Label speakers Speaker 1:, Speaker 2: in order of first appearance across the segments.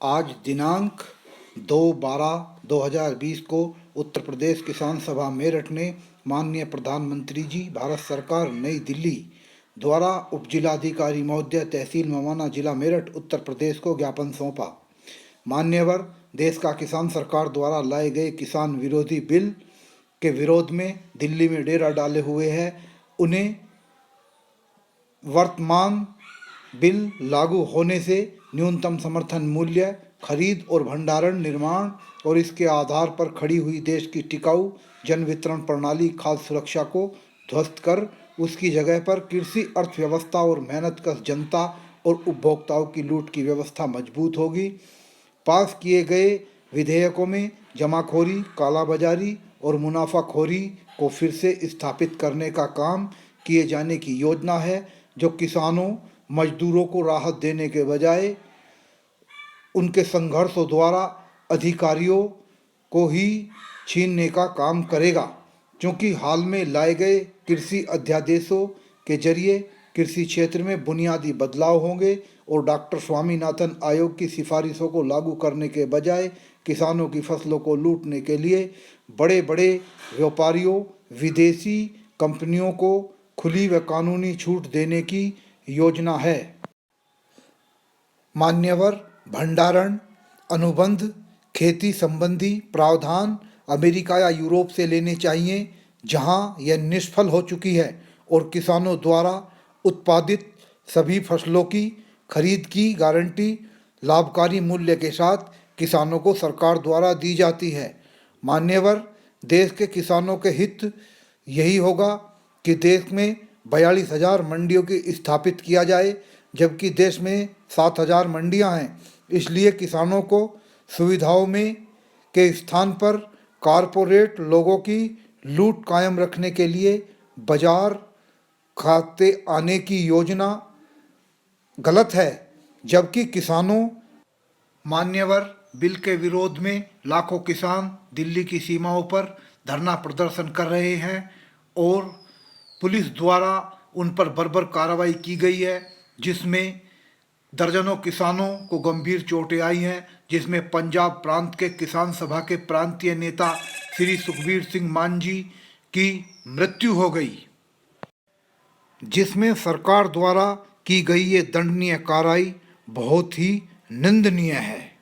Speaker 1: आज दिनांक 2/12/2020 को उत्तर प्रदेश किसान सभा मेरठ ने माननीय प्रधानमंत्री जी भारत सरकार नई दिल्ली द्वारा उपजिलाधिकारी महोदय तहसील मवाना जिला मेरठ उत्तर प्रदेश को ज्ञापन सौंपा। मान्यवर देश का किसान सरकार द्वारा लाए गए किसान विरोधी बिल के विरोध में दिल्ली में डेरा डाले हुए हैं। उन्हें वर्तमान बिल लागू होने से न्यूनतम समर्थन मूल्य, खरीद और भंडारण निर्माण और इसके आधार पर खड़ी हुई देश की टिकाऊ जन वितरण प्रणाली खाद्य सुरक्षा को ध्वस्त कर उसकी जगह पर कृषि अर्थव्यवस्था और मेहनतकश जनता और उपभोक्ताओं की लूट की व्यवस्था मजबूत होगी। पास किए गए विधेयकों में जमाखोरी, कालाबाजारी और मुनाफाखोरी को फिर से स्थापित करने का काम किए जाने की योजना है, जो किसानों मजदूरों को राहत देने के बजाय उनके संघर्षों द्वारा अधिकारियों को ही छीनने का काम करेगा। क्योंकि हाल में लाए गए कृषि अध्यादेशों के जरिए कृषि क्षेत्र में बुनियादी बदलाव होंगे और डॉक्टर स्वामीनाथन आयोग की सिफारिशों को लागू करने के बजाय किसानों की फसलों को लूटने के लिए बड़े बड़े व्यापारियों, विदेशी कंपनियों को खुली व कानूनी छूट देने की योजना है। मान्यवर भंडारण अनुबंध खेती संबंधी प्रावधान अमेरिका या यूरोप से लेने चाहिए, जहां यह निष्फल हो चुकी है और किसानों द्वारा उत्पादित सभी फसलों की खरीद की गारंटी लाभकारी मूल्य के साथ किसानों को सरकार द्वारा दी जाती है। मान्यवर देश के किसानों के हित यही होगा कि देश में 42,000 मंडियों की स्थापित किया जाए, जबकि देश में 7,000 मंडियां हैं। इसलिए किसानों को सुविधाओं में के स्थान पर कारपोरेट लोगों की लूट कायम रखने के लिए बाजार खाते आने की योजना गलत है, जबकि किसानों मान्यवर बिल के विरोध में लाखों किसान दिल्ली की सीमाओं पर धरना प्रदर्शन कर रहे हैं और पुलिस द्वारा उन पर बर्बर कार्रवाई की गई है, जिसमें दर्जनों किसानों को गंभीर चोटें आई हैं, जिसमें पंजाब प्रांत के किसान सभा के प्रांतीय नेता श्री सुखबीर सिंह मान जी की मृत्यु हो गई, जिसमें सरकार द्वारा की गई ये दंडनीय कार्रवाई बहुत ही निंदनीय है।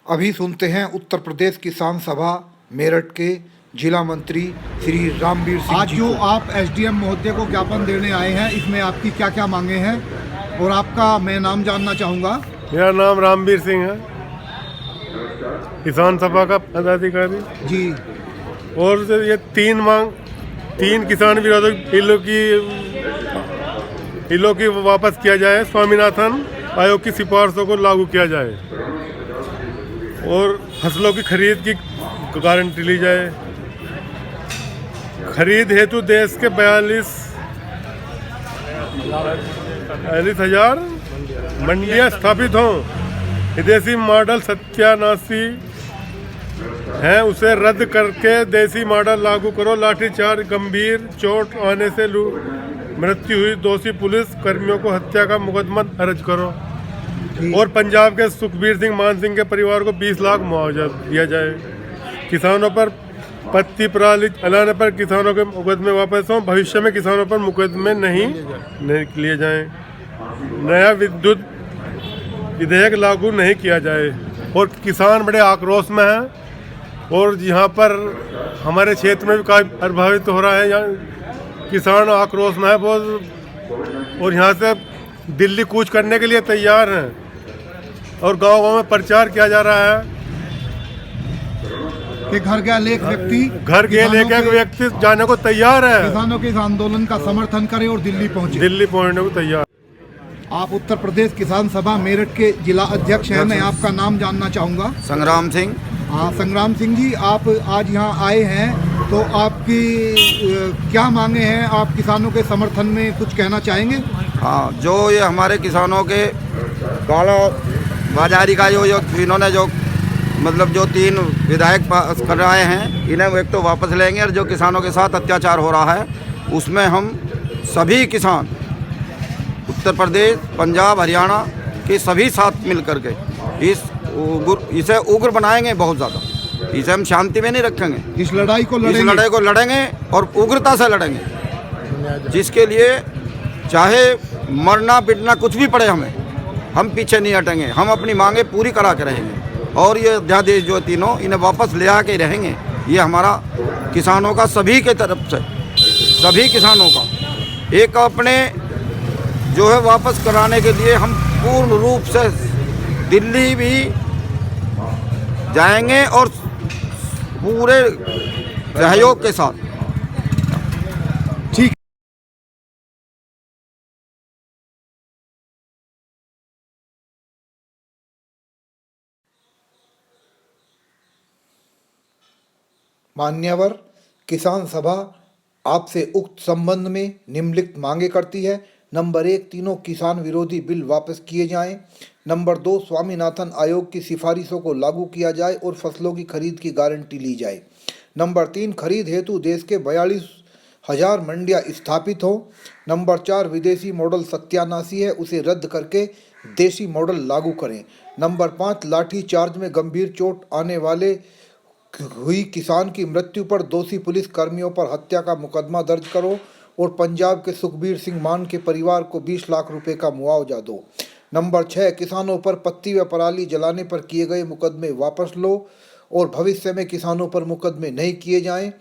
Speaker 1: अभी सुनते हैं उत्तर प्रदेश किसान सभा मेरठ के जिला मंत्री श्री रामवीर सिंह।
Speaker 2: आज जो आप एसडीएम महोदय को ज्ञापन देने आए हैं, इसमें आपकी क्या क्या मांगे हैं और आपका मैं नाम जानना चाहूँगा।
Speaker 3: मेरा नाम रामवीर सिंह है, किसान सभा का पदाधिकारी
Speaker 2: जी।
Speaker 3: और ये तीन किसान विरोधी बिलों की वापस किया जाए, स्वामीनाथन आयोग की सिफारिशों को लागू किया जाए और फसलों की खरीद की गारंटी ली जाए। खरीद हेतु देश के 42,000 मंडियां स्थापित हों। विदेशी मॉडल सत्यानाशी हैं, उसे रद्द करके देसी मॉडल लागू करो। लाठीचार्ज, गंभीर चोट आने से मृत्यु हुई दोषी पुलिस कर्मियों को हत्या का मुकदमा दर्ज करो और पंजाब के सुखबीर सिंह मान सिंह के परिवार को 20 लाख मुआवजा दिया जाए। किसानों पर पत्ती पराली जलाने पर किसानों के मुकदमे वापस हों। भविष्य में किसानों पर मुकदमे नहीं लिए जाएं। नया विद्युत विधेयक लागू नहीं किया जाए और किसान बड़े आक्रोश में हैं और यहाँ पर हमारे क्षेत्र में भी काफ़ी प्रभावित हो रहा है। यहाँ किसान आक्रोश में है बहुत और यहाँ से दिल्ली कूच करने के लिए तैयार हैं और गाँव-गाँव में प्रचार किया जा रहा है
Speaker 2: कि घर गया एक
Speaker 3: व्यक्ति जाने को तैयार है,
Speaker 2: किसानों के इस आंदोलन का समर्थन करे और दिल्ली
Speaker 3: पहुंचने को तैयार।
Speaker 2: आप उत्तर प्रदेश किसान सभा मेरठ के जिला अध्यक्ष हैं, मैं आपका नाम जानना चाहूँगा।
Speaker 4: संग्राम सिंह।
Speaker 2: हाँ, संग्राम सिंह जी, आप आज यहाँ आए हैं तो आपकी क्या मांगे हैं? आप किसानों के समर्थन में कुछ कहना चाहेंगे?
Speaker 4: हाँ, जो ये हमारे किसानों के काला बाजारी का जो इन्होंने जो मतलब जो 3 विधायक पास कर रहे हैं, इन्हें एक तो वापस लेंगे और जो किसानों के साथ अत्याचार हो रहा है उसमें हम सभी किसान उत्तर प्रदेश, पंजाब, हरियाणा के सभी साथ मिल कर के इसे उग्र बनाएंगे बहुत ज़्यादा। इसे हम शांति में नहीं रखेंगे।
Speaker 2: इस लड़ाई को
Speaker 4: इस लड़ाई को लड़ेंगे और उग्रता से लड़ेंगे, जिसके लिए चाहे मरना पिटना कुछ भी पड़े हमें, हम पीछे नहीं हटेंगे। हम अपनी मांगे पूरी करा के रहेंगे और ये अध्यादेश जो तीनों इन्हें वापस ले आके रहेंगे। ये हमारा किसानों का सभी के तरफ से, सभी किसानों का एक अपने जो है वापस कराने के लिए हम पूर्ण रूप से दिल्ली भी जाएंगे और पूरे सहयोग के साथ।
Speaker 2: ठीक।
Speaker 1: मान्यवर, किसान सभा आपसे उक्त संबंध में निम्नलिखित मांगे करती है। नंबर 1, तीनों किसान विरोधी बिल वापस किए जाएं। नंबर 2, स्वामीनाथन आयोग की सिफारिशों को लागू किया जाए और फसलों की खरीद की गारंटी ली जाए। नंबर 3, खरीद हेतु देश के 42,000 मंडियां स्थापित हो। नंबर 4, विदेशी मॉडल सत्यानाशी है, उसे रद्द करके देसी मॉडल लागू करें। नंबर 5, लाठी चार्ज में गंभीर चोट आने वाले हुई किसान की मृत्यु पर दोषी पुलिस कर्मियों पर हत्या का मुकदमा दर्ज करो और पंजाब के सुखबीर सिंह मान के परिवार को 20 लाख रुपए का मुआवजा दो। नंबर 6, किसानों पर पत्ती व पराली जलाने पर किए गए मुकदमे वापस लो और भविष्य में किसानों पर मुकदमे नहीं किए जाएं।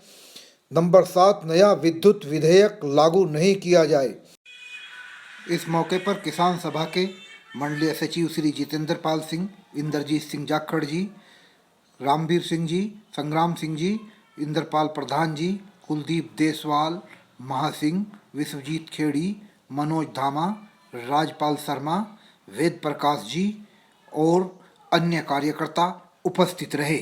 Speaker 1: नंबर 7, नया विद्युत विधेयक लागू नहीं किया जाए। इस मौके पर किसान सभा के मंडलीय सचिव श्री जितेंद्र पाल सिंह, इंद्रजीत सिंह जाखड़ जी, रामवीर सिंह जी, संग्राम सिंह जी, इंद्रपाल प्रधान जी, कुलदीप देसवाल, महासिंह, विश्वजीत खेड़ी, मनोज धामा, राजपाल शर्मा, वेद प्रकाश जी और अन्य कार्यकर्ता उपस्थित रहे।